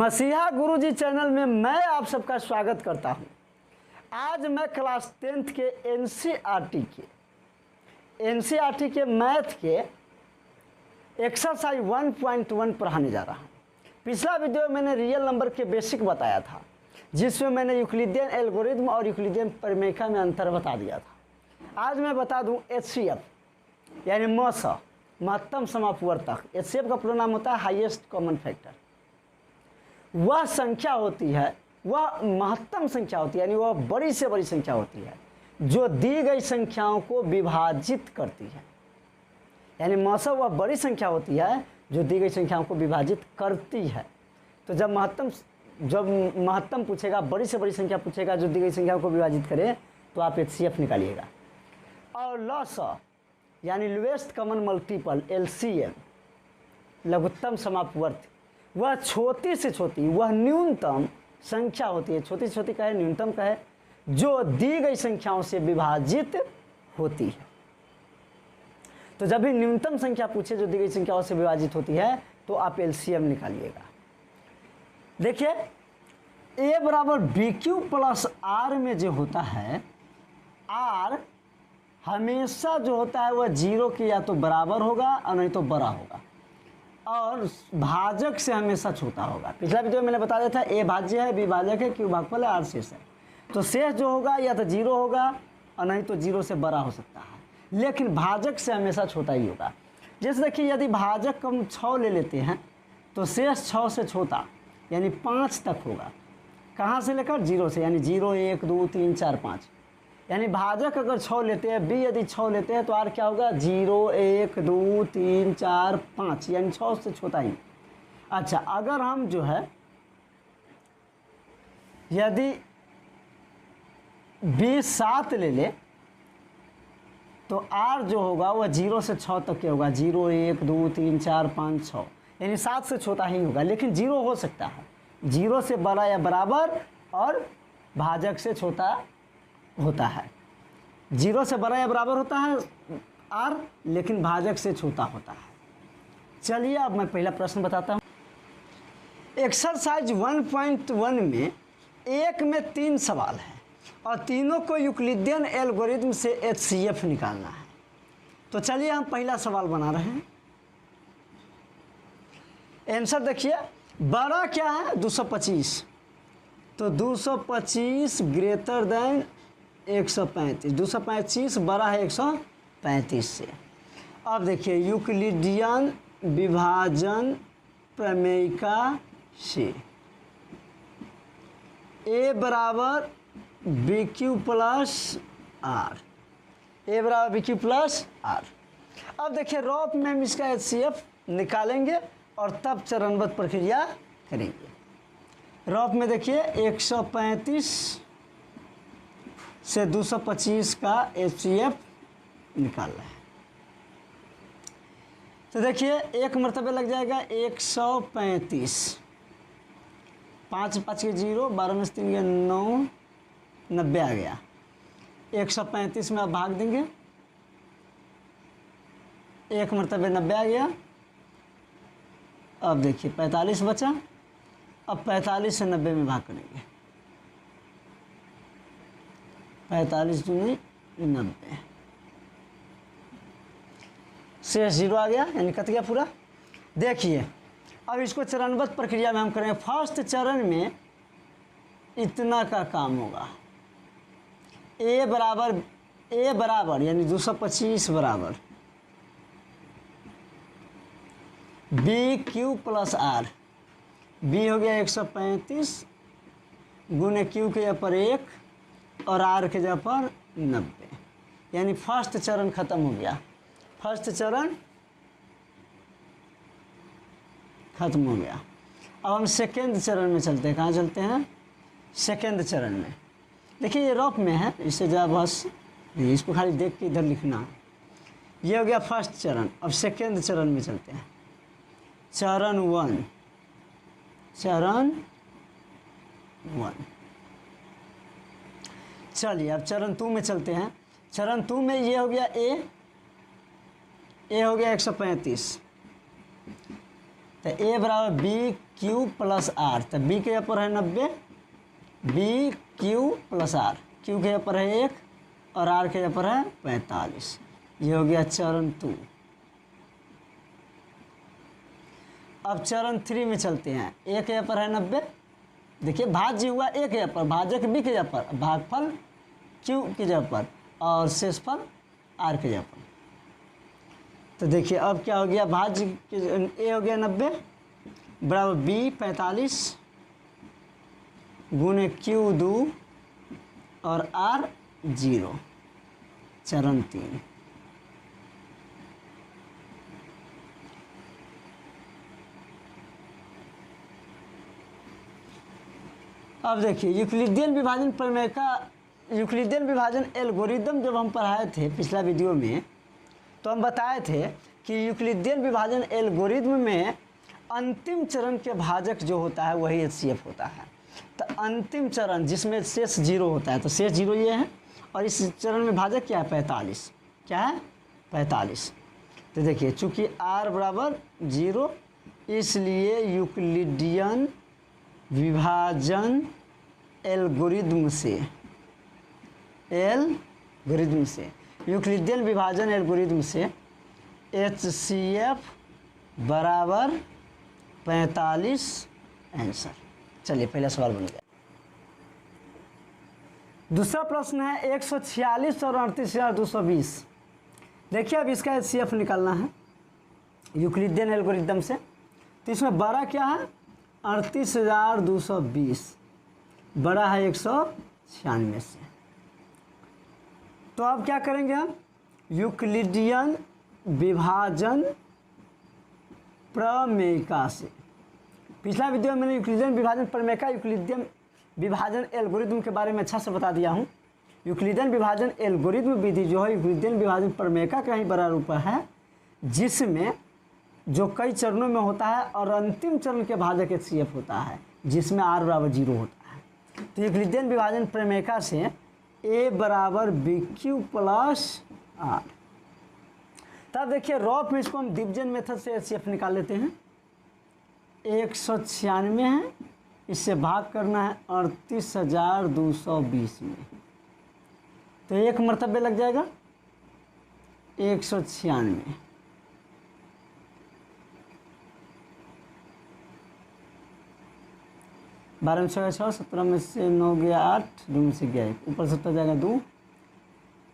मसीहा गुरुजी चैनल में मैं आप सबका स्वागत करता हूं। आज मैं क्लास 10th के एनसीईआरटी के मैथ के एक्सरसाइज 1.1 पढ़ाने जा रहा हूं। पिछला वीडियो में मैंने रियल नंबर के बेसिक बताया था, जिसमें मैंने यूक्लिडियन एल्गोरिथम और यूक्लिडियन परिमेयिका में अंतर बता दिया था। आज मैं बता दूं एचसीएफ यानी महत्तम समापवर्तक। एचसीएफ का पूरा नाम होता है हाईएस्ट कॉमन फैक्टर। वह संख्या होती है, वह महत्तम संख्या होती है, यानी वह बड़ी से बड़ी संख्या होती है जो दी गई संख्याओं को विभाजित करती है। यानी मौसा वह बड़ी संख्या होती है जो दी गई संख्याओं को विभाजित करती है। तो जब महत्तम पूछेगा, बड़ी से बड़ी संख्या पूछेगा जो दी गई संख्याओं को विभाजित करे, तो आप एचसीएफ निकालिएगा। और लॉसा यानी लोएस्ट कॉमन मल्टीपल एलसीएम, लघुत्तम समापवर्ती, वह छोटी से छोटी, वह न्यूनतम संख्या होती है। छोटी से छोटी का है, न्यूनतम का है, जो दी गई संख्याओं से विभाजित होती है। तो जब भी न्यूनतम संख्या पूछे जो दी गई संख्याओं से विभाजित होती है, तो आप एलसीएम निकालिएगा। देखिए ए बराबर बी क्यू प्लस आर में जो होता है, आर हमेशा जो होता है वह जीरो के या तो बराबर होगा और नहीं तो बड़ा होगा, और भाजक से हमेशा छोटा होगा। पिछला वीडियो में मैंने बता दिया था ए भाज्य है, बी भाजक है, क्यू भागफल है, आर शेष है। तो शेष जो होगा या तो जीरो होगा और नहीं तो जीरो से बड़ा हो सकता है, लेकिन भाजक से हमेशा छोटा ही होगा। जैसे देखिए, यदि भाजक हम 6 ले लेते हैं तो शेष 6 से छोटा यानी 5 तक होगा। कहाँ से लेकर? जीरो से, यानी 0 1 2 3 4 5। यानी भाजक अगर 6 लेते हैं, बी यदि 6 लेते हैं, तो आर क्या होगा? 0 1 2 3 4 5, यानी 6 से छोटा ही। अच्छा, अगर हम जो है यदि बी 7 ले ले, तो आर जो होगा वह 0 से 6 तक के होगा। 0 1 2 3 4 5 6, यानी 7 से छोटा ही होगा, लेकिन 0 हो सकता है। 0 से बड़ा या बराबर, और भाजक से छोटा होता है। 0 से बड़ा या बराबर होता है आर, लेकिन भाजक से छोटा होता है। चलिए अब मैं पहला प्रश्न बताता हूँ। एक्सरसाइज 1.1 में एक में 3 सवाल है और तीनों को यूक्लिडियन एल्गोरिथम से एचसीएफ निकालना है। तो चलिए हम पहला सवाल बना रहे हैं। आंसर देखिए, बड़ा क्या है? 225। तो 225 ग्रेटर देन 135। 225 बड़ा है 135 से। अब देखिए, यूक्लिडियन विभाजन प्रमेयिका से ए बराबर बी क्यू प्लस आर, ए बराबर बी क्यू प्लस आर। अब देखिए, रॉप में हम इसका एचसीएफ निकालेंगे और तब चरणबद्ध प्रक्रिया करेंगे। रॉप में देखिए, 135 से 225 का एचसीएफ निकालना है। तो देखिए, एक मरतबे लग जाएगा 135, 5 5 के 0, 12 में से 3 गया 9, 90 आ गया। 135 में आप भाग देंगे, एक मरतबे 90 आ गया। अब देखिए 45 बचा। अब 45 से 90 में भाग करेंगे, 45 दूनी 90, शेष 0 आ गया, यानी कट गया पूरा। देखिए, अब इसको चरणबद्ध प्रक्रिया में हम करेंगे। फर्स्ट चरण में इतना का काम होगा। ए बराबर यानी 225 बराबर B Q plus R. B हो गया 135 गुने क्यू के जगह पर 1 और आर के जगह पर 90, यानी फर्स्ट चरण खत्म हो गया। फर्स्ट चरण खत्म हो गया। अब हम सेकेंड चरण में चलते हैं। कहाँ चलते हैं? सेकेंड चरण में। देखिए, ये रफ में है, इससे ज़्यादा बस इसको खाली देख के इधर लिखना है। ये हो गया फर्स्ट चरण। अब सेकेंड चरण में चलते हैं। चरण 1, चरण 1। चलिए अब चरण 2 में चलते हैं। चरण 2 में ये हो गया ए हो गया 135, तो ए बराबर बी क्यू प्लस आर, तो बी के ऊपर है 90, B Q plus R, Q के ऊपर है 1 और आर के ऊपर है 45। ये हो गया चरण 2। अब चरण 3 में चलते हैं। ए के ऊपर है 90, देखिए भाज्य हुआ ए के ऊपर, भाजक बी के ऊपर, भागफल क्यू के जगह पर और शेषफल आर के जगह पर। तो देखिए अब क्या हो गया, भाज्य ए हो गया 90 बराबर बी 45 गुने क्यू 2 और आर 0, चरण 3। अब देखिए यूक्लिडियन विभाजन प्रमेय का यूक्लिडियन विभाजन एल्गोरिदम जब हम पढ़ाए थे पिछला वीडियो में, तो हम बताए थे कि यूक्लिडियन विभाजन एल्गोरिदम में अंतिम चरण के भाजक जो होता है वही HCF होता है। तो अंतिम चरण जिसमें शेष 0 होता है, तो शेष 0 ये है और इस चरण में भाजक क्या है 45, क्या है 45। तो देखिए चूँकि R बराबर 0 इसलिए यूक्लिडियन विभाजन एल्गोरिदम से यूक्लिडियन विभाजन एल्गोरिदम से HCF बराबर 45 आंसर। चलिए पहला सवाल बन गया। दूसरा प्रश्न है 146 और 38,220। देखिए अब इसका HCF निकालना है यूक्लिडियन एल्गोरिदम से। तो इसमें बड़ा क्या है 38,220, बड़ा है 196 से। तो अब क्या करेंगे हम, यूक्लिडियन विभाजन प्रमेयिका से। पिछला वीडियो में मैंने यूक्लिडियन विभाजन प्रमेयिका यूक्लिडियन विभाजन एल्गोरिदम के बारे में अच्छा से बता दिया हूँ। यूक्लिडियन विभाजन एल्गोरिदम विधि जो है यूक्लिडियन विभाजन प्रमेयिका का ही बड़ा रूप है, जिसमें जो कई चरणों में होता है और अंतिम चरण के भाजक HCF होता है जिसमें R बराबर 0 होता है। तो यूक्लिडियन विभाजन प्रमेयिका से A बराबर BQ प्लस R। तब देखिए रॉफ में इसको हम डिवीजन मेथड से HCF निकाल लेते हैं। 196 है, इससे भाग करना है 38,220 में, तो एक मरतबे लग जाएगा 196। बारह में 6 6, 17 में से 9 गया 8, 2 में से गया 1, ऊपर 70 जाएगा 2,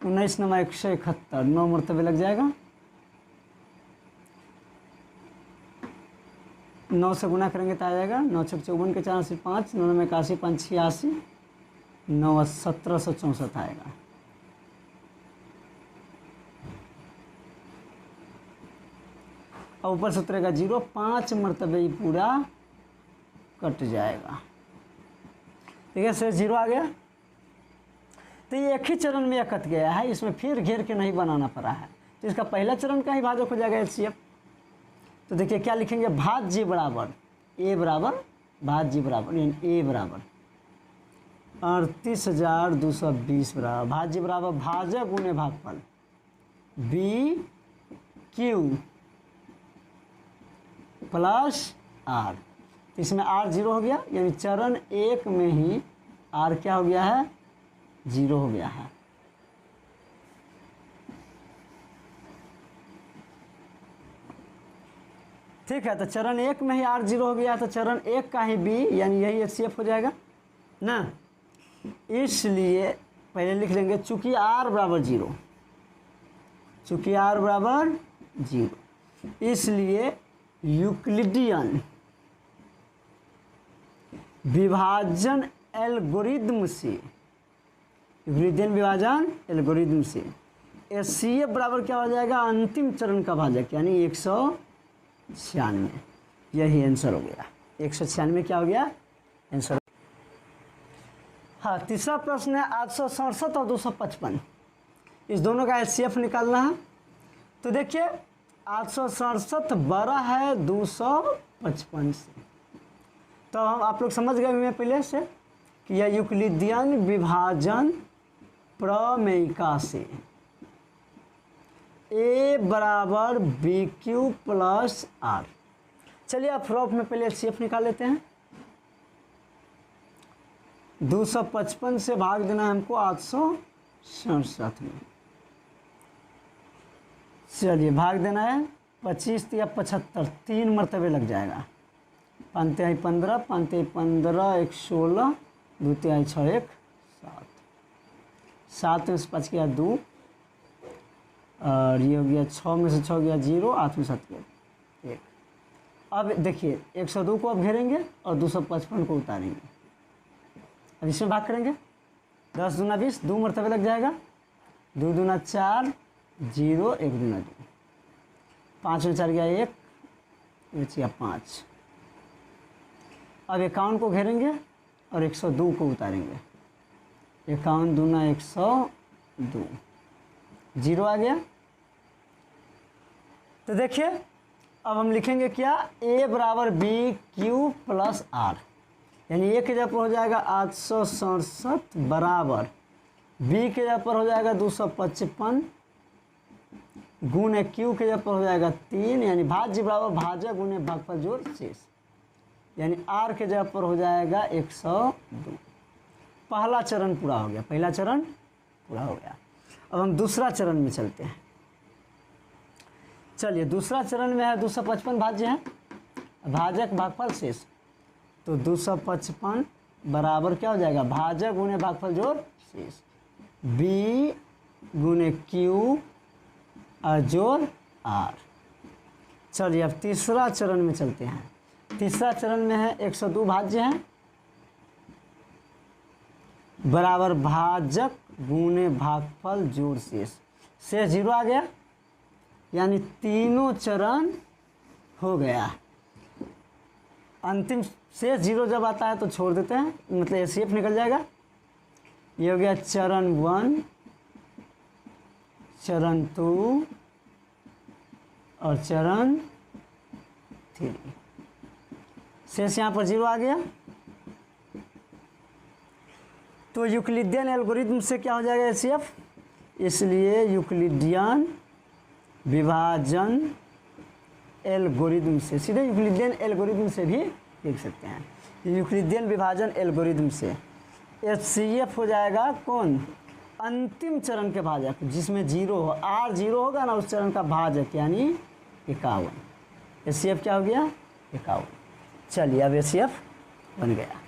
19 नमा 171, 9 मरतबे लग जाएगा। 9 से गुना करेंगे तो आ जाएगा 9 छक 54 के 4 से 5, 9 में 81 5 86, 9 1764 आएगा। और ऊपर से उतरेगा 0, 5 मरतबे ही पूरा कट जाएगा। ठीक है, शेष 0 आ गया। तो ये एक ही चरण में कट गया है, इसमें फिर घेर के नहीं बनाना पड़ा है। तो इसका पहला चरण का ही भाजक हो जाएगा HCF। तो देखिए क्या लिखेंगे, भाज्य बराबर A बराबर भाज्य बराबर यानी A बराबर 38,220 बराबर भाज्य बराबर भाजक गुने भागफल BQ प्लस R। तो इसमें R 0 हो गया, यानी चरण 1 में ही R क्या हो गया है 0 हो गया है। ठीक है, तो चरण 1 में ही R 0 हो गया, तो चरण 1 का ही B यानी यही HCF हो जाएगा ना। इसलिए पहले लिख लेंगे चूंकि R बराबर 0, चूंकि R बराबर 0, इसलिए यूक्लिडियन विभाजन एल्गोरिदम से, यूक्लिडियन विभाजन एल्गोरिदम से HCF बराबर क्या हो जाएगा, अंतिम चरण का भाजक यानी 196। यही आंसर हो गया, 196 क्या हो गया आंसर। हाँ, तीसरा प्रश्न है 867 और 255, इस दोनों का HCF निकालना है। तो देखिए 867 बड़ा है 255 से, तो हम आप लोग समझ गए हैं पहले से कि यह यूक्लिडियन विभाजन प्रमेयिका से A बराबर BQ प्लस R। चलिए आप रफ में पहले HCF निकाल लेते हैं। 255 से भाग देना है हमको 867 में। चलिए भाग देना है 25 या 75, 3 मरतबे लग जाएगा। 5 तिहाई 15, 5 तिहाई 15, 1 16, 2 तिहाई 6, 1 7, 7 में से 5 गया 2, और ये हो गया 6 में से 6 गया 0, 8 में 7 गया 1। अब देखिए 102 को अब घेरेंगे और 255 को उतारेंगे। अब इसमें भाग करेंगे, 10 दूना 20, 2 मरतबे लग जाएगा। 2 दूना 4, 0, 1 दूना 2, 5 में 4 गया 1, बचिया 5। अब 51 को घेरेंगे और 102 को उतारेंगे। 51 दूना 102, 0 आ गया। तो देखिए अब हम लिखेंगे क्या, A बराबर BQ प्लस R, यानी A के जगह पर हो जाएगा 867 बराबर B के जगह पर हो जाएगा 255 गुणे Q के जगह पर हो जाएगा 3, यानी भाज्य बराबर भाजक गुणे भागफल जोड़ शेष, यानी R के जगह पर हो जाएगा 102। पहला चरण पूरा हो गया, पहला चरण पूरा हो गया। अब हम दूसरा चरण में चलते हैं। चलिए दूसरा चरण में है 255 भाज्य है, भाजक भागफल शेष। तो 255 बराबर क्या हो जाएगा, भाजक गुणे भागफल जोड़ शेष, B गुणे Q और जोड़ R। चलिए अब तीसरा चरण में चलते हैं। तीसरा चरण में है 102 भाज्य है बराबर भाजक गुणे भागफल जोड़ शेष। शेष 0 आ गया, यानी तीनों चरण हो गया। अंतिम शेष 0 जब आता है तो छोड़ देते हैं, मतलब HCF निकल जाएगा। ये हो गया चरण 1, चरण 2 और चरण 3। शेष यहाँ पर 0 आ गया। तो यूक्लिडियन एल्गोरिथम से क्या हो जाएगा HCF, इसलिए यूक्लिडियन विभाजन एल्गोरिथम से, सीधे यूक्लिडियन एल्गोरिथम से भी लिख सकते हैं। यूक्लिडियन विभाजन एल्गोरिथम से HCF हो जाएगा कौन, अंतिम चरण के भाजक जिसमें 0 हो, R 0 होगा ना उस चरण का भाजक, यानी 51। HCF क्या हो गया, 51। चलिए अब HCF बन गया।